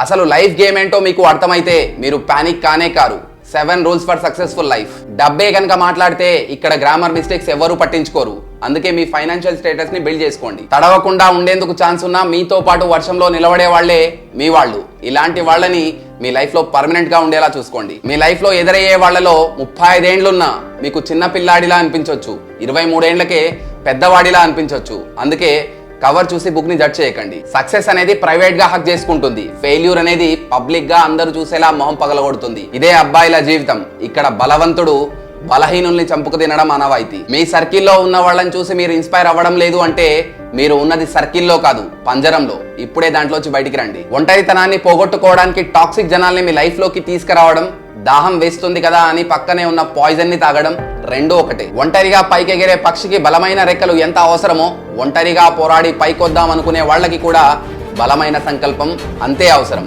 అసలు life game ఏంటో మీకు అర్థమైతే మీరు పానిక్ కానే car. 7 rules for successful life. డబ్బే కనుక మాట్లాడితే ఇక్కడ గ్రామర్ మిస్టేక్స్ ఎవరు పట్టించుకోరు. అందుకే మీ ఫైనాన్షియల్ స్టేటస్ ని బిల్డ్ చేసుకోండి. తడవకుండా ఉండేందుకు ఛాన్స్ ఉన్నా మీతో పాటు వర్షంలో నిలబడే వాళ్లే మీ వాళ్ళు. ఇలాంటి వాళ్ళని మీ లైఫ్ లో పర్మనెంట్ గా ఉండేలా చూసుకోండి. మీ లైఫ్ లో ఎదురయ్యే వాళ్లలో 35 ఏండ్లున్నా మీకు చిన్న పిల్లాడిలా అనిపించవచ్చు, 23 ఏండ్లకే పెద్దవాడిలా అనిపించవచ్చు. అందుకే కవర్ చూసి బుక్ ని జడ్జ్ చేయకండి. సక్సెస్ అనేది ప్రైవేట్ గా హక్ చేసుకుంటుంది, ఫెయిల్యూర్ అనేది పబ్లిక్ గా అందరూ చూసేలా మొహం పగలగొడుతుంది. ఇదే అబ్బాయిల జీవితం. ఇక్కడ బలవంతుడు బలహీనుల్ని చంపుకు తినడం ఆనవాయితీ. మీ సర్కిల్లో ఉన్న వాళ్ళని చూసి మీరు ఇన్స్పైర్ అవ్వడం లేదు అంటే మీరు ఉన్నది సర్కిల్లో కాదు, పంజరంలో. ఇప్పుడే దాంట్లోంచి బయటికి రండి. ఒంటరితనాన్ని పోగొట్టుకోవడానికి టాక్సిక్ జనాల్ని మీ లైఫ్ లోకి తీసుకురావడం, దాహం వేస్తుంది కదా అని పక్కనే ఉన్న పాయిజన్ ని తాగడం రెండూ ఒకటే. ఒంటరిగా పైకెగిరే పక్షికి బలమైన రెక్కలు ఎంత అవసరమో ఒంటరిగా పోరాడి పైకొద్దాం అనుకునే వాళ్ళకి కూడా బలమైన సంకల్పం అంతే అవసరం.